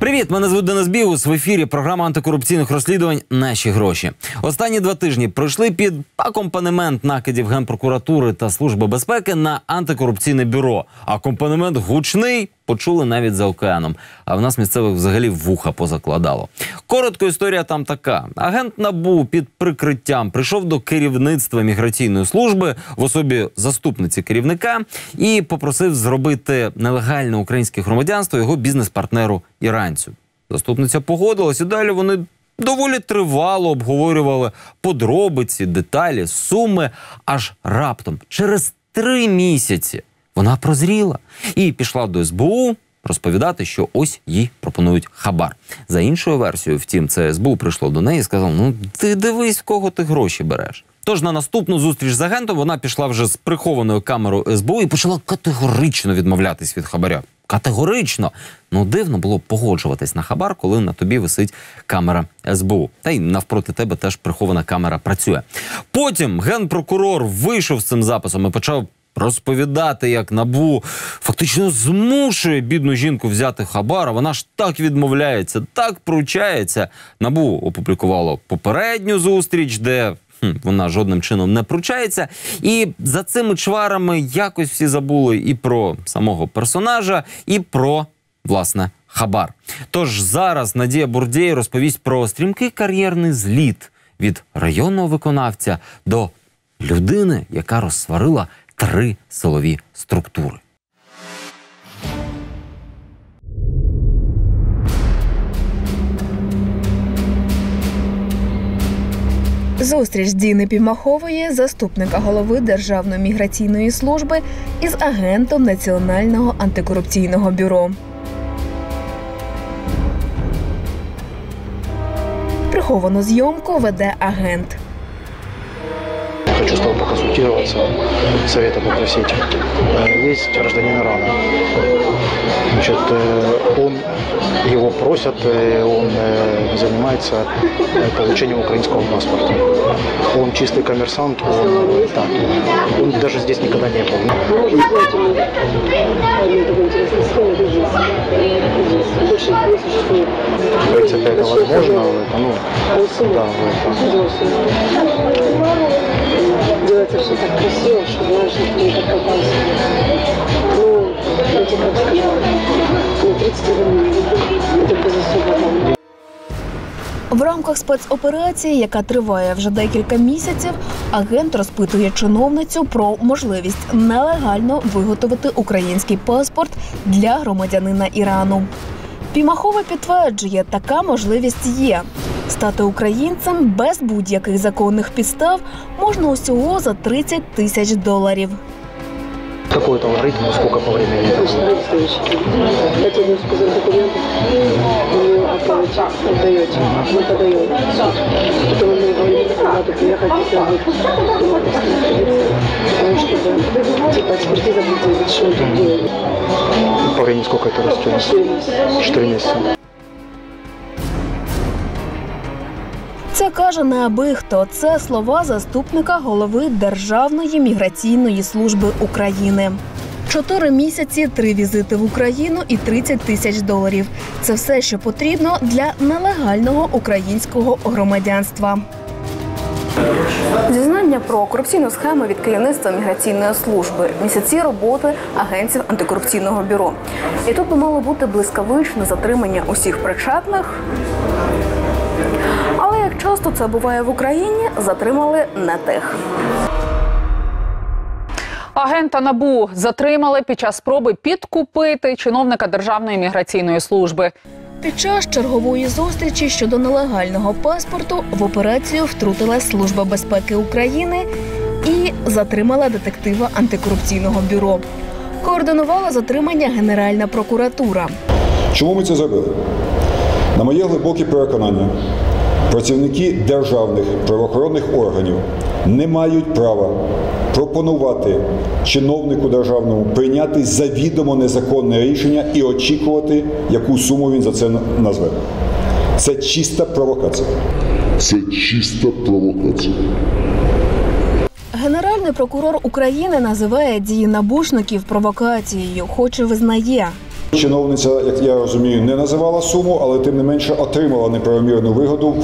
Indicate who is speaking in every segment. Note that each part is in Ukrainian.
Speaker 1: Привіт, мене звуть Денис Бігус. В ефірі програма антикорупційних розслідувань «Наші гроші». Останні 2 тижні пройшли під акомпанемент накидів Генпрокуратури та Служби безпеки на антикорупційне бюро. Акомпанемент гучний, почули навіть за океаном. А в нас місцевих взагалі вуха позакладало. Коротко, історія там така. Агент НАБУ під прикриттям прийшов до керівництва міграційної служби в особі заступниці керівника і попросив зробити нелегальне українське громадянство його бізнес-партнеру іранцю. Заступниця погодилась, і далі вони доволі тривало обговорювали подробиці, деталі, суми. Аж раптом, через 3 місяці, вона прозріла і пішла до СБУ розповідати, що ось їй пропонують хабар. За іншою версією, втім, це СБУ прийшло до неї і сказало: ну ти дивись, в кого ти гроші береш. Тож на наступну зустріч з агентом вона пішла вже з прихованою камерою СБУ і почала категорично відмовлятись від хабаря. Категорично! Ну, дивно було погоджуватись на хабар, коли на тобі висить камера СБУ. Та й навпроти тебе теж прихована камера працює. Потім генпрокурор вийшов з цим записом і почав розповідати, як НАБУ фактично змушує бідну жінку взяти хабар, а вона ж так відмовляється, так пручається. НАБУ опублікувало попередню зустріч, де вона жодним чином не пручається. І за цими чварами якось всі забули і про самого персонажа, і про, власне, хабар. Тож зараз Надія Бурдєй розповість про стрімкий кар'єрний зліт від районного виконавця до людини, яка розсварила 3 силові структури.
Speaker 2: Зустріч Діни Пімахової, заступника голови Державної міграційної служби, із агентом Національного антикорупційного бюро. Приховану зйомку веде агент.
Speaker 3: Хочу с тобой поконсультироваться, совета попросить. Есть гражданин Ирана. Значит, его просят, он занимается получением украинского паспорта. Он чистый коммерсант, он даже здесь никогда не был. В принципе, это возможно, да,
Speaker 4: делается все так красиво, что знаешь, что не так попался. Ну, я тебе так скажу, не 30 минут, это без особого.
Speaker 2: В рамках спецоперації, яка триває вже декілька місяців, агент розпитує чиновницю про можливість нелегально виготовити український паспорт для громадянина Ірану. Пімахова підтверджує, така можливість є. Стати українцем без будь-яких законних підстав можна усього за $30 000.
Speaker 3: Какой-то алгоритм, сколько по времени это будет?
Speaker 4: Я тебе сказал документы, вы ее отдаете, мы подаем. Потом мы говорим, надо приехать, если чтобы типа экспертиза будет, что мы тут делаем.
Speaker 3: По времени сколько это растет? 4 месяца.
Speaker 2: Це каже не аби хто. Це слова заступника голови Державної міграційної служби України. 4 місяці, 3 візити в Україну і $30 000. Це все, що потрібно для нелегального українського громадянства. Зізнання про корупційну схему від керівництва міграційної служби, місяці роботи агентів антикорупційного бюро. І тут би мало бути блискавичне затримання усіх причетних. Але, як часто це буває в Україні, затримали не тих.
Speaker 5: Агента НАБУ затримали під час спроби підкупити чиновника Державної міграційної служби.
Speaker 2: Під час чергової зустрічі щодо нелегального паспорту в операцію втрутилась Служба безпеки України і затримала детектива антикорупційного бюро. Координувала затримання Генеральна прокуратура.
Speaker 6: Чому ми це зробили? На моє глибоке переконання, працівники державних правоохоронних органів не мають права пропонувати чиновнику державному прийняти завідомо незаконне рішення і очікувати, яку суму він за це назве. Це чиста провокація. Це чиста провокація.
Speaker 2: Генеральний прокурор України називає дії набушників провокацією, хоч і визнає.
Speaker 6: Чиновниця, як я розумію, не називала суму, але тим не менше отримала неправомірну вигоду.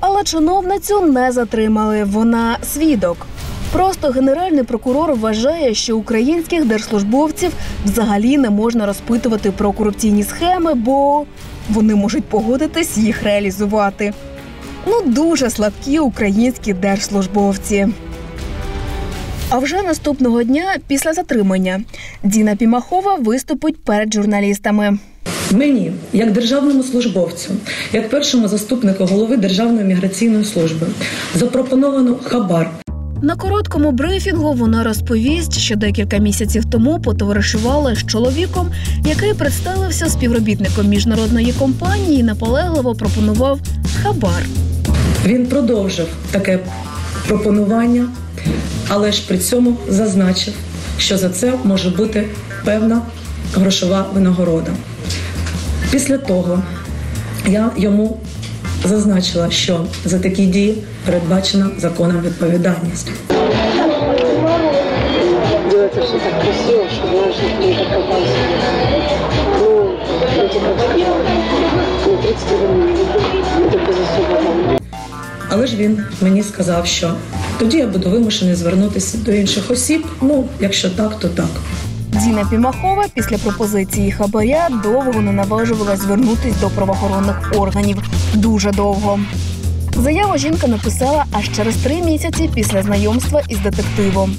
Speaker 2: Але чиновницю не затримали. Вона свідок. Просто генеральний прокурор вважає, що українських держслужбовців взагалі не можна розпитувати про корупційні схеми, бо вони можуть погодитись їх реалізувати. Ну, дуже слабкі українські держслужбовці. А вже наступного дня, після затримання, Діна Пімахова виступить перед журналістами.
Speaker 7: Мені, як державному службовцю, як першому заступнику голови Державної міграційної служби, запропоновано хабар.
Speaker 2: На короткому брифінгу вона розповість, що декілька місяців тому потоваришувала з чоловіком, який представився співробітником міжнародної компанії і наполегливо пропонував хабар.
Speaker 7: Він продовжив таке пропонування, але ж при цьому зазначив, що за це може бути певна грошова винагорода. Після того я йому зазначила, що за такі дії передбачена законом відповідальність.
Speaker 4: Делается все так красиво, что, знаешь, не докопался. Ну, я тебе как сказала, не 30 минут, это без особого.
Speaker 7: Але ж він мені сказав, що тоді я буду вимушений звернутися до інших осіб, ну, якщо так, то так.
Speaker 2: Діна Пімахова після пропозиції хабаря довго не наважувалась звернутись до правоохоронних органів. Дуже довго. Заяву жінка написала аж через 3 місяці після знайомства із детективом.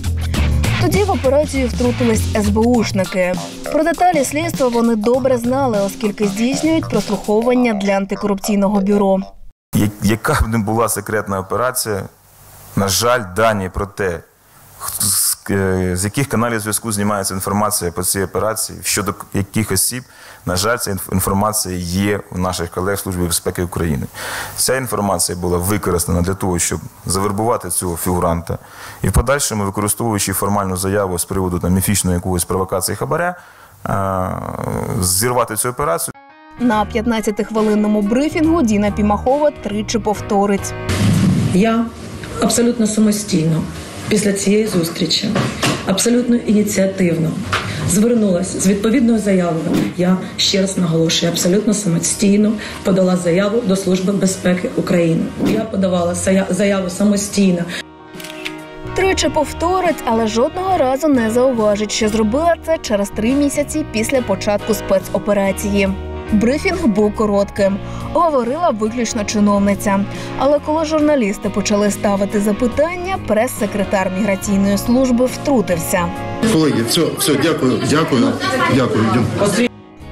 Speaker 2: Тоді в операцію втрутились СБУшники. Про деталі слідства вони добре знали, оскільки здійснюють прослуховування для антикорупційного бюро.
Speaker 8: Яка б не була секретна операція, на жаль, дані про те, з яких каналів зв'язку знімається інформація по цій операції, щодо яких осіб, на жаль, ця інформація є у наших колег Служби безпеки України. Ця інформація була використана для того, щоб завербувати цього фігуранта і в подальшому, використовуючи формальну заяву з приводу міфічної якоїсь провокації хабаря, зірвати цю операцію.
Speaker 2: На 15-хвилинному брифінгу Діна Пімахова тричі повторить.
Speaker 7: Я абсолютно самостійно після цієї зустрічі, абсолютно ініціативно звернулася з відповідною заявою. Я ще раз наголошую, абсолютно самостійно подала заяву до Служби безпеки України. Я подавала заяву самостійно.
Speaker 2: Тричі повторить, але жодного разу не зауважить, що зробила це через 3 місяці після початку спецоперації. Брифінг був коротким. Говорила виключно чиновниця. Але коли журналісти почали ставити запитання, прес-секретар міграційної служби втрутився.
Speaker 9: Колеги, все, дякую.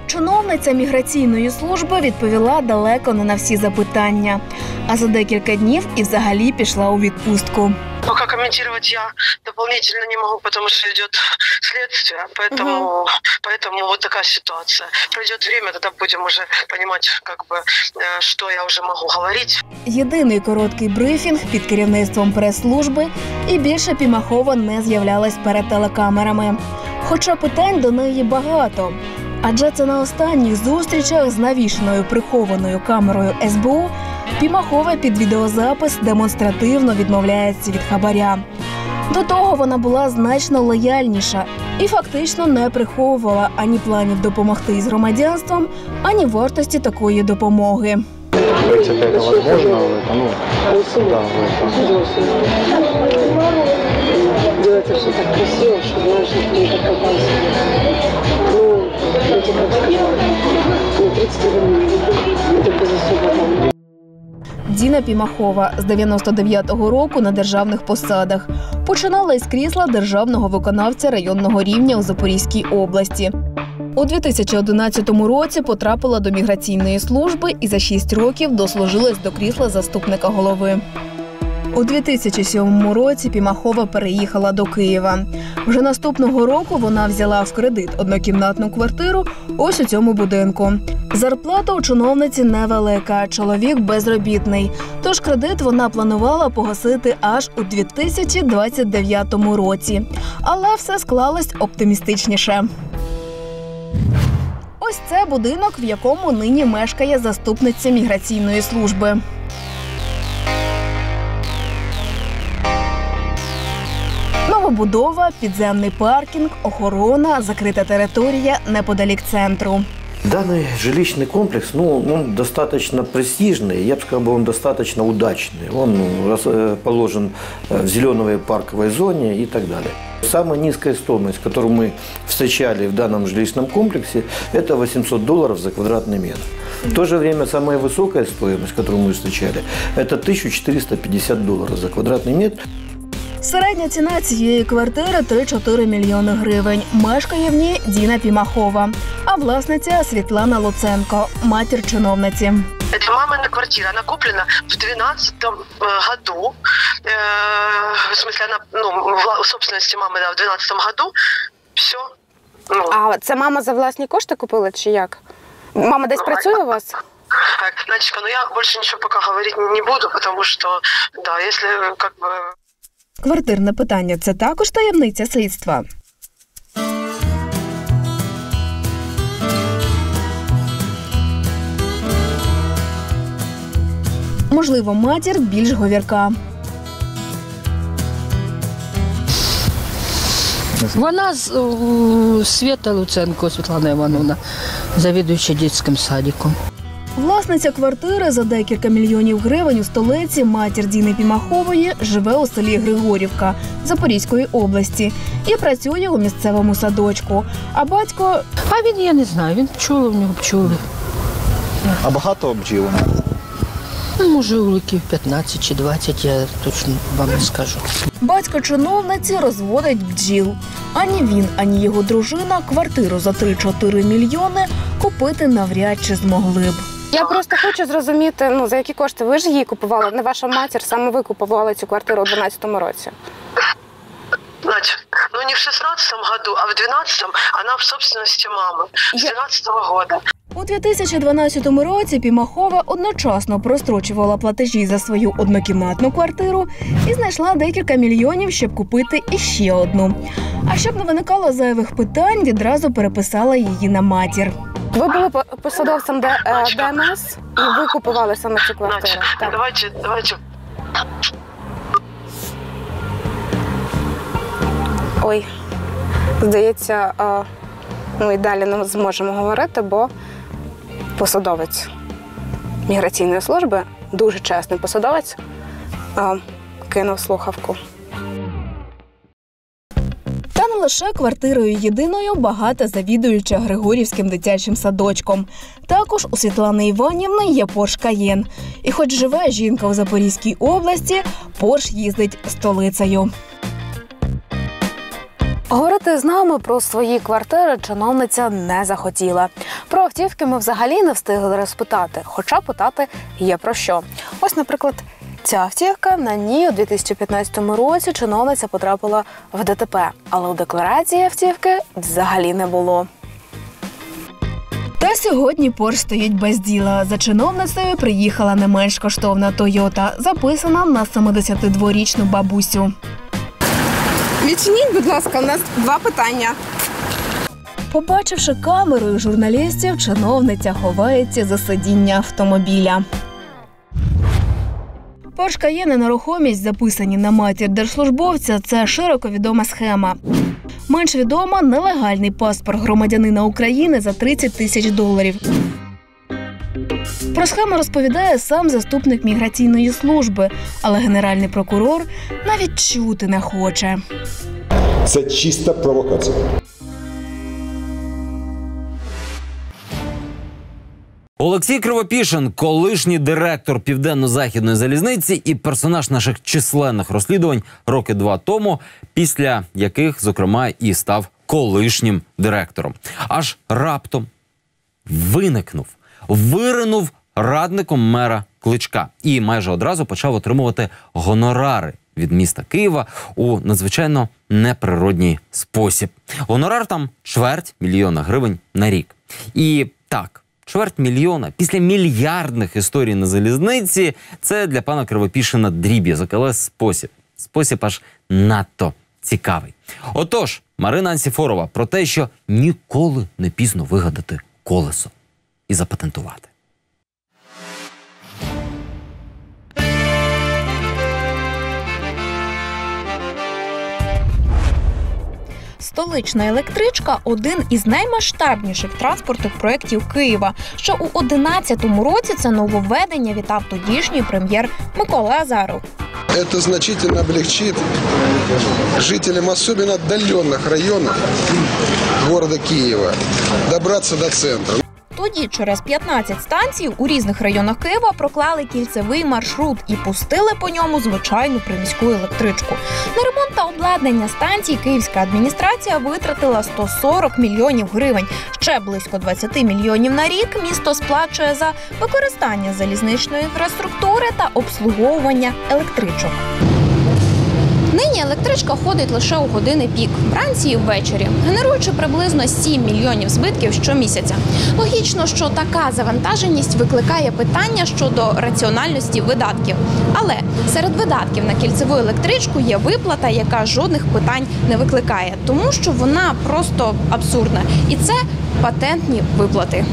Speaker 2: Чиновниця міграційної служби відповіла далеко не на всі запитання. А за декілька днів і взагалі пішла у відпустку.
Speaker 10: Пока комментировать я дополнительно не могу, потому что идет следствие, поэтому вот такая ситуация. Пройдет время, тогда будем уже понимать, что я уже могу говорить.
Speaker 2: Єдиний короткий брифінг під керівництвом прес-служби, і більше Пімахова не з'являлась перед телекамерами. Хоча питань до неї багато. Адже це на останніх зустрічах з навішеною прихованою камерою СБУ Пімахова під відеозапис демонстративно відмовляється від хабаря. До того вона була значно лояльніша і фактично не приховувала ані планів допомогти із громадянством, ані вартості такої допомоги.
Speaker 3: В принципе, это возможно,
Speaker 4: Делается все так красиво, что, знаешь, не докопался. Ну, я тебе как сказала, не 30 минут, это без особого.
Speaker 2: Діна Пімахова з 99-го року на державних посадах. Починала із крісла державного виконавця районного рівня у Запорізькій області. У 2011 році потрапила до міграційної служби і за 6 років дослужилась до крісла заступника голови. У 2007 році Пімахова переїхала до Києва. Вже наступного року вона взяла в кредит однокімнатну квартиру ось у цьому будинку. Зарплата у чиновниці невелика, чоловік безробітний. Тож кредит вона планувала погасити аж у 2029 році. Але все склалось оптимістичніше. Ось це будинок, в якому нині мешкає заступниця міграційної служби. будова, підземний паркінг, охорона, закрита територія неподалік центру.
Speaker 11: Данный жилищный комплекс, он достаточно престижный, я бы сказал, он достаточно удачный. Он расположен в зеленой парковой зоне и так далее. Самая низкая стоимость, которую мы встречали в данном жилищном комплексе, это $800 за квадратный метр. В то же время самая высокая стоимость, которую мы встречали, это $1450 за квадратный метр.
Speaker 2: Середня ціна цієї квартири – 3-4 мільйони гривень. Мешкає в ній Діна Пімахова, а власниця Світлана Луценко, матір чиновниці.
Speaker 10: Это мамина квартира, она куплена в 2012 году. В смысле, она, в собственности мамы, да, в 2012 году. Все.
Speaker 12: А це мама за власні кошти купила чи як? Мама десь працює у вас?
Speaker 10: Надечка, я больше ничего пока говорить не буду, потому что, да, если как бы...
Speaker 2: Квартирне питання – це також таємниця слідства. Можливо, матір більш говірка.
Speaker 13: Вона Свята Луценко, Світлана Івановна, завідуюча дитячим садиком.
Speaker 2: Власниця квартири за декілька мільйонів гривень у столиці, матір Діни Пімахової, живе у селі Григорівка Запорізької області і працює у місцевому садочку. А батько...
Speaker 13: А він, я не знаю, він пчоли, в нього пчоли.
Speaker 14: А багато бджіл?
Speaker 13: Може, років 15 чи 20, я точно вам не скажу.
Speaker 2: Батько чиновниці розводить бджіл. Ані він, ані його дружина квартиру за 3-4 мільйони купити навряд чи змогли б.
Speaker 12: Я просто хочу зрозуміти, за які кошти ви ж її купували, не ваша матір, саме ви купували цю квартиру у 2012 році.
Speaker 10: Надь, не в 16 году, а в 12-м она в собственности мамы. С 12-го года.
Speaker 2: У 2012 році Пімахова одночасно прострочувала платежі за свою однокімнатну квартиру і знайшла декілька мільйонів, щоб купити іще одну. А щоб не виникало зайвих питань, відразу переписала її на матір.
Speaker 12: Ви були посадовцем ДМС і ви купували саме цю квартиру?
Speaker 10: Так. Давайте.
Speaker 12: Ой, здається, і далі не зможемо говорити, бо посадовець міграційної служби, дуже чесний посадовець, кинув слухавку.
Speaker 2: Та не лише квартирою єдиною багата завідуюча Григорівським дитячим садочком. Також у Світлани Іванівни є Порш Каєн. І хоч живе жінка у Запорізькій області, Порш їздить столицею.
Speaker 12: Говорити з нами про свої квартири чиновниця не захотіла. Про автівки ми взагалі не встигли розпитати, хоча питати є про що. Ось, наприклад, ця автівка, на ній у 2015 році чиновниця потрапила в ДТП, але у декларації автівки взагалі не було.
Speaker 2: Та сьогодні Порш стоїть без діла. За чиновницею приїхала не менш коштовна Тойота, записана на 72-річну бабусю.
Speaker 12: Відчиніть, будь ласка, у нас 2 питання.
Speaker 2: Побачивши камерою журналістів, чиновниця ховається за сидіння автомобіля. Порш Каєн і нерухомість, записані на матір держслужбовця, це широко відома схема. Менш відома – нелегальний паспорт громадянина України за $30 000. Про схему розповідає сам заступник міграційної служби, але генеральний прокурор навіть чути не хоче.
Speaker 6: Це чиста провокація.
Speaker 1: Олексій Кривопішин, колишній директор Південно-Західної залізниці і персонаж наших численних розслідувань роки 2 тому, після яких, зокрема, і став колишнім директором. Аж раптом виринув радником мера Кличка і майже одразу почав отримувати гонорари від міста Києва у надзвичайно неприродній спосіб. Гонорар там $250 000 на рік. І так, $250 000 після мільярдних історій на залізниці – це для пана Кривопішина дріб'язок, але спосіб аж надто цікавий. Отож, Марина Анцифорова про те, що ніколи не пізно вигадати колесо і запатентувати.
Speaker 2: столична електричка – один із наймасштабніших транспортних проєктів Києва. Ще у 2011 році це нововведення вітав тодішній прем'єр Микола Азаров.
Speaker 15: Это значительно облегчит жителям особенно отдаленных районов города Киева добраться до центра.
Speaker 2: Тоді через 15 станцій у різних районах Києва проклали кільцевий маршрут і пустили по ньому звичайну приміську електричку. На ремонт та обладнання станцій київська адміністрація витратила 140 мільйонів гривень. Ще близько 20 мільйонів на рік місто сплачує за використання залізничної інфраструктури та обслуговування електричок.
Speaker 16: Нині електричка ходить лише у години пік, вранці і ввечері, генеруючи приблизно 7 мільйонів збитків щомісяця. Логічно, що така завантаженість викликає питання щодо раціональності видатків. Але серед видатків на кільцеву електричку є виплата, яка жодних питань не викликає, тому що вона просто абсурдна. І це патентні виплати.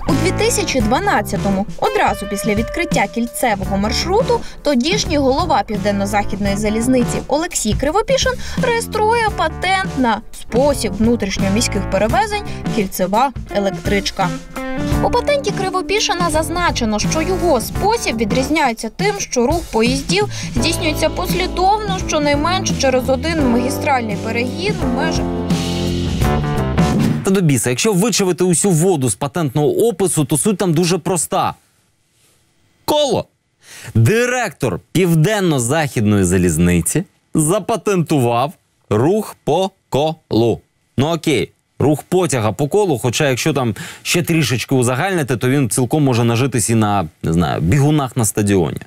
Speaker 2: У 2012-му, одразу після відкриття кільцевого маршруту, тодішній голова Південно-Західної залізниці Олексій Кривопішин реєструє патент на спосіб внутрішньоміських перевезень «Кільцева електричка». У патенті Кривопішина зазначено, що його спосіб відрізняється тим, що рух поїздів здійснюється послідовно, щонайменш через один магістральний перегін в межах.
Speaker 1: Та до біса, якщо вичавити усю воду з патентного опису, то суть там дуже проста. Коло. Директор Південно-Західної залізниці запатентував рух по колу. Ну окей, рух потяга по колу, хоча якщо там ще трішечки узагальнити, то він цілком може нажитись і на, не знаю, бігунах на стадіоні.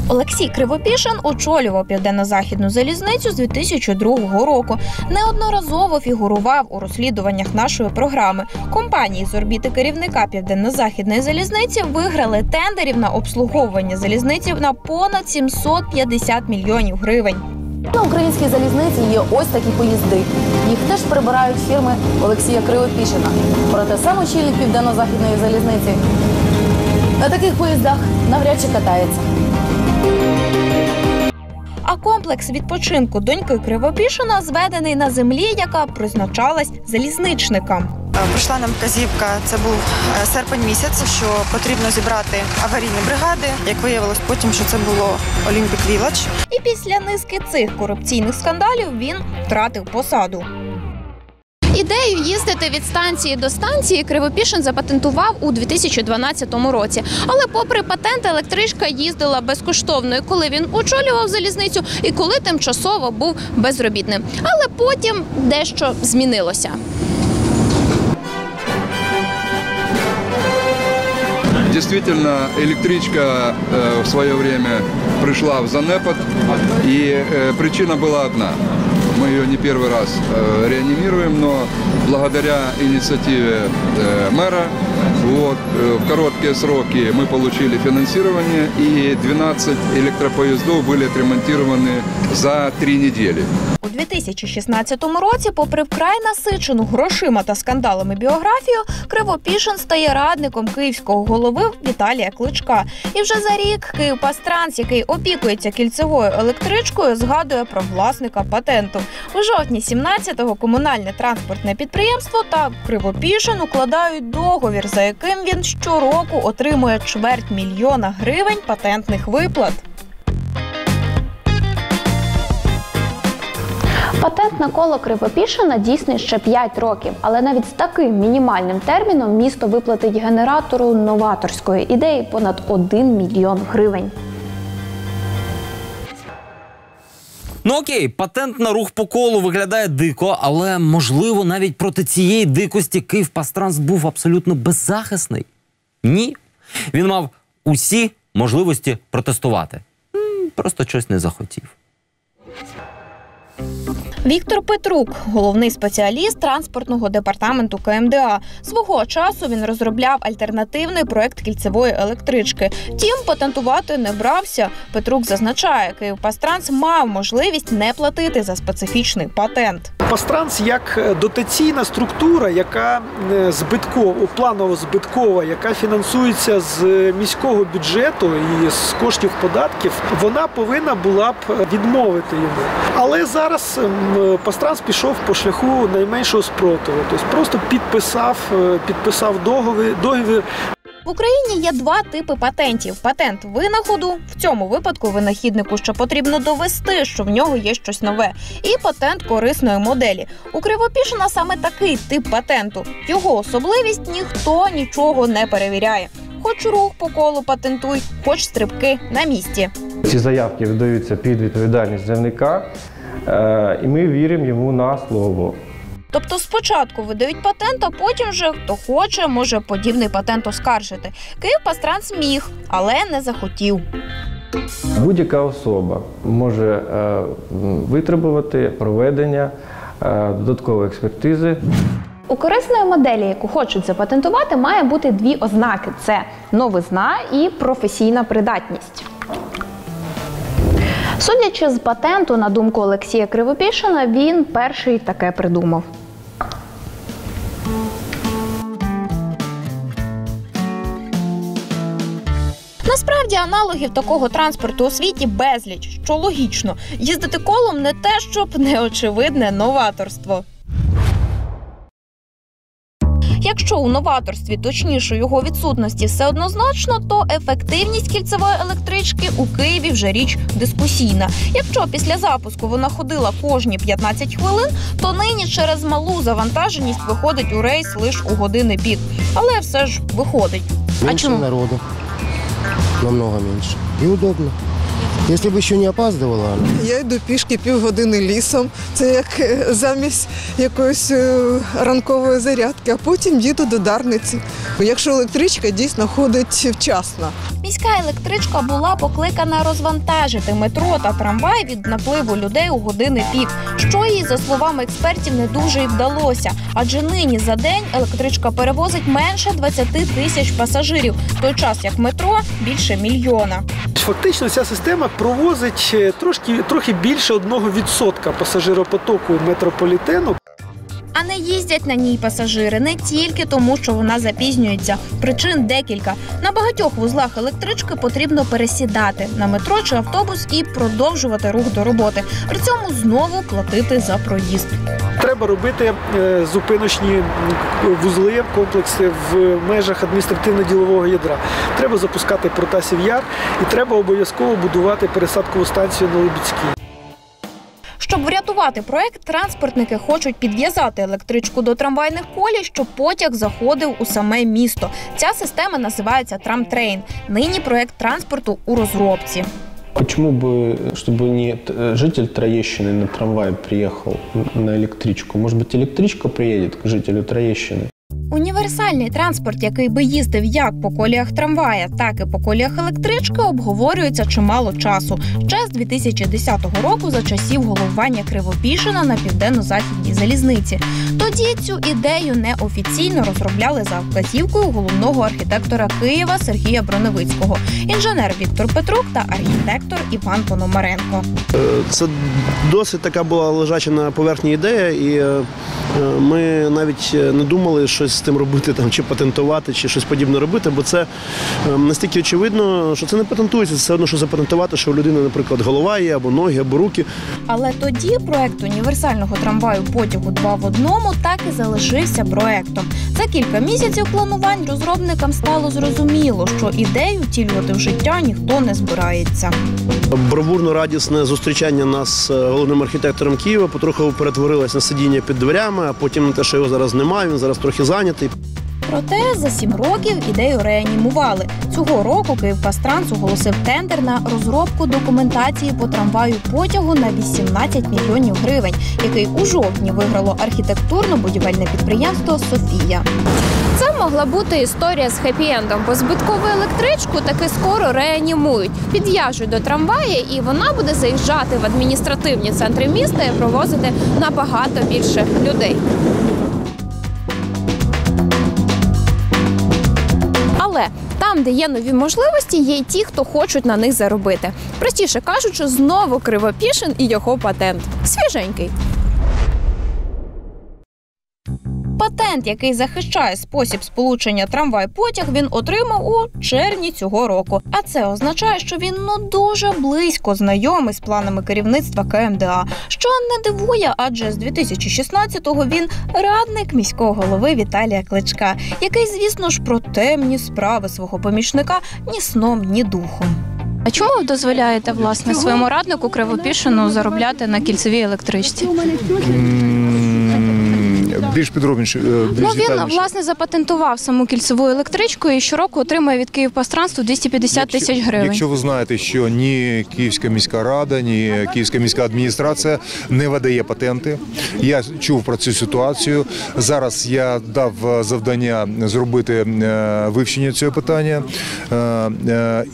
Speaker 2: Олексій Кривопішин очолював Південно-Західну залізницю з 2002 року. Неодноразово фігурував у розслідуваннях нашої програми. Компанії з орбіти керівника Південно-Західної залізниці виграли тендерів на обслуговування залізниці на понад 750 мільйонів гривень.
Speaker 17: На українській залізниці є ось такі поїзди. Їх теж прибирають фірми Олексія Кривопішина. Проте сам очільник Південно-Західної залізниці на таких поїздах навряд чи катається.
Speaker 2: А комплекс відпочинку доньки Кривопішина зведений на землі, яка призначалась залізничникам.
Speaker 18: Прийшла нам вказівка, це був серпень місяць, що потрібно зібрати аварійні бригади. Як виявилось потім, що це було Olympic Village.
Speaker 2: І після низки цих корупційних скандалів він втратив посаду.
Speaker 16: Ідею їздити від станції до станції Кривопішин запатентував у 2012 році. Але попри патент, електричка їздила безкоштовно, коли він очолював залізницю і коли тимчасово був безробітним. Але потім дещо змінилося.
Speaker 19: Действительно, электричка в свое время пришла в занепад, и причина была одна. Мы ее не первый раз реанимируем, но благодаря инициативе мэра в короткие сроки мы получили финансирование, и 12 электропоездов были отремонтированы за 3 недели.
Speaker 2: У 2016 році, попри вкрай насичену грошима та скандалами біографію, Кривопішин стає радником київського голови Віталія Кличка. І вже за рік «Київпастранс», який опікується кільцевою електричкою, згадує про власника патенту. У жовтні 17-го комунальне транспортне підприємство та Кривопішин укладають договір, за яким він щороку отримує 250 000 гривень патентних виплат.
Speaker 20: Патент на коло Кривопішина дійсний ще 5 років, але навіть з таким мінімальним терміном місто виплатить генератору новаторської ідеї понад 1 мільйон гривень.
Speaker 1: Ну окей, патент на рух по колу виглядає дико, але, можливо, навіть проти цієї дикості «Київпастранс» був абсолютно беззахисний? Ні. Він мав усі можливості протестувати. Просто щось не захотів.
Speaker 2: Віктор Петрук – головний спеціаліст транспортного департаменту КМДА. Свого часу він розробляв альтернативний проєкт кільцевої електрички. Втім, патентувати не брався. Петрук зазначає, «Київпастранс» мав можливість не платити за специфічний патент.
Speaker 21: Пастранс як дотаційна структура, яка планово збиткова, яка фінансується з міського бюджету і з коштів податків, вона повинна була б відмовити йому. Але зараз Пастранс пішов по шляху найменшого спротиву. Тобто просто підписав договір.
Speaker 2: В Україні є два типи патентів. Патент винаходу, в цьому випадку винахіднику ще потрібно довести, що в нього є щось нове, і патент корисної моделі. У Кривопішина саме такий тип патенту. Його особливість ніхто нічого не перевіряє. Хоч рух по колу патентуй, хоч стрибки на місці.
Speaker 22: Ці заявки видаються під відповідальність заявника, і ми віримо йому на слово.
Speaker 2: Тобто спочатку видають патент, а потім вже хто хоче, може подібний патент оскаржити. Київпастранс міг, але не захотів.
Speaker 22: Будь-яка особа може витребувати проведення додаткової експертизи.
Speaker 20: У корисної моделі, яку хочуть запатентувати, має бути дві ознаки – це новизна і професійна придатність. Судячи з патенту, на думку Олексія Кривопішина, він перший таке придумав.
Speaker 2: Насправді, аналогів такого транспорту у світі безліч, що логічно. Їздити колом не те, щоб неочевидне новаторство. Якщо у новаторстві, точніше його відсутності, все однозначно, то ефективність кільцевої електрички у Києві вже річ дискусійна. Якщо після запуску вона ходила кожні 15 хвилин, то нині через малу завантаженість виходить у рейс лише у години пік. Але все ж виходить.
Speaker 23: А чому? Народу. Намного меньше. И удобно. Если бы еще не опаздывала.
Speaker 24: Я йду пішки півгодини лісом. Це як замість якоїсь ранкової зарядки, а потім їду до Дарниці. Якщо електричка дійсно ходить вчасно.
Speaker 2: Міська електричка була покликана розвантажити метро та трамвай від напливу людей у години пік, що їй, за словами експертів, не дуже й вдалося. Адже нині за день електричка перевозить менше 20 тисяч пасажирів, в той час як метро – більше мільйона.
Speaker 21: Фактично ця система провозить трохи більше 1% пасажиропотоку метрополітену.
Speaker 2: А не їздять на ній пасажири не тільки тому, що вона запізнюється. Причин декілька. На багатьох вузлах електрички потрібно пересідати на метро чи автобус і продовжувати рух до роботи. При цьому знову платити за проїзд.
Speaker 21: Треба робити зупиночні вузли, комплекси в межах адміністративно-ділового ядра. Треба запускати Протасів Яр і треба обов'язково будувати пересадкову станцію на Либідській.
Speaker 2: Щоб врятувати проект, транспортники хочуть підв'язати електричку до трамвайних колій, щоб потяг заходив у саме місто. Ця система називається «Трамтрейн». Нині проект транспорту у розробці.
Speaker 25: Почему бы, чтобы не житель Троещины на трамвае приехал на электричку? Может быть, электричка приедет к жителю Троещины?
Speaker 2: Універсальний транспорт, який би їздив як по коліях трамвая, так і по коліях електрички, обговорюється чимало часу. Ще з 2010 року, за часів головування Кривопішина на Південно-Західній залізниці. Тоді цю ідею неофіційно розробляли за вказівкою головного архітектора Києва Сергія Броневицького, інженер Віктор Петрук та архітектор Іван Пономаренко.
Speaker 26: Це досить така була лежача на поверхні ідея, і ми навіть не думали щось з тим робити, там, чи патентувати, чи щось подібне робити, бо це настільки очевидно, що це не патентується. Це все одно, що запатентувати, що у людини, наприклад, голова є, або ноги, або руки.
Speaker 2: Але тоді проект універсального трамваю потягу 2 в 1 так і залишився проектом. За кілька місяців планувань розробникам стало зрозуміло, що ідею втілювати в життя ніхто не збирається.
Speaker 26: Бравурно-радісне зустрічання нас з головним архітектором Києва потроху перетворилось на сидіння під дверями, а потім на те, що його зараз немає, він зараз трохи зайнятий.
Speaker 2: Проте за 7 років ідею реанімували. Цього року Київпастранс оголосив тендер на розробку документації по трамваю потягу на 18 мільйонів гривень, який у жовтні виграло архітектурно-будівельне підприємство «Софія».
Speaker 16: Це могла бути історія з хеппі-ендом, бо збиткову електричку таки скоро реанімують. Підв'яжуть до трамвая, і вона буде заїжджати в адміністративні центри міста і провозити набагато більше людей. Але там, де є нові можливості, є й ті, хто хочуть на них заробити. Простіше кажучи, знову Кривопішин і його патент. Свіженький. патент, який захищає спосіб сполучення трамвай-потяг, він отримав у червні цього року. А це означає, що він дуже близько знайомий з планами керівництва КМДА. Що не дивує, адже з 2016-го він радник міського голови Віталія Кличка, який, звісно ж, про темні справи свого помічника ні сном, ні духом.
Speaker 3: А чому ви дозволяєте, власне, своєму раднику Кривопішину заробляти на кільцевій електричці?
Speaker 4: Більш підробніше.
Speaker 3: Він, власне, запатентував саму кільцеву електричку і щороку отримує від Київпостранства 250 тисяч гривень.
Speaker 4: Якщо ви знаєте, що ні Київська міська рада, ні Київська міська адміністрація не видає патенти. Я чув про цю ситуацію. Зараз я дав завдання зробити вивчення цього питання.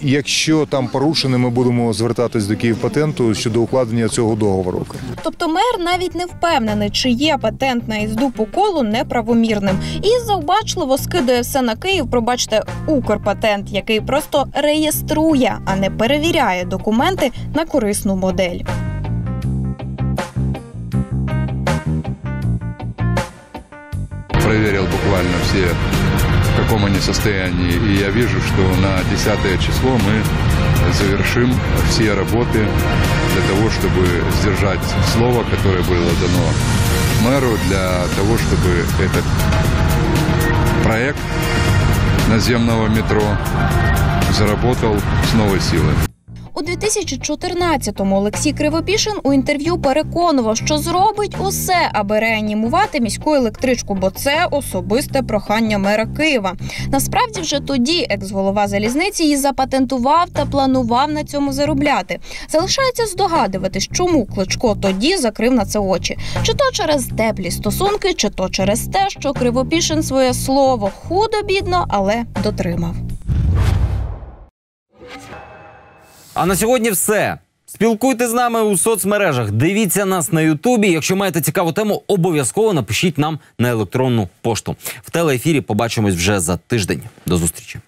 Speaker 4: Якщо там порушено, ми будемо звертатись до Київпатенту щодо укладення цього договору.
Speaker 16: Тобто мер навіть не впевнений, чи є патент на їзду по колу неправомірним. І завбачливо скидає все на Київ, пробачте, Укрпатент, який просто реєструє, а не перевіряє документи на корисну модель.
Speaker 19: Проверил буквально все, в каком они состоянии. И я вижу, что на 10 число мы завершим все работы для того, чтобы сдержать слово, которое было дано мэру, для того, чтобы этот проект наземного метро заработал с новой силой.
Speaker 16: У 2014-му Олексій Кривопішин у інтерв'ю переконував, що зробить усе, аби реанімувати міську електричку, бо це особисте прохання мера Києва. Насправді вже тоді екс-голова залізниці її запатентував та планував на цьому заробляти. Залишається здогадуватись, чому Кличко тоді закрив на це очі. Чи то через теплі стосунки, чи то через те, що Кривопішин своє слово худо-бідно, але дотримав.
Speaker 1: А на сьогодні все. Спілкуйтесь з нами у соцмережах, дивіться нас на Ютубі. Якщо маєте цікаву тему, обов'язково напишіть нам на електронну пошту. В телеефірі побачимось вже за тиждень. До зустрічі.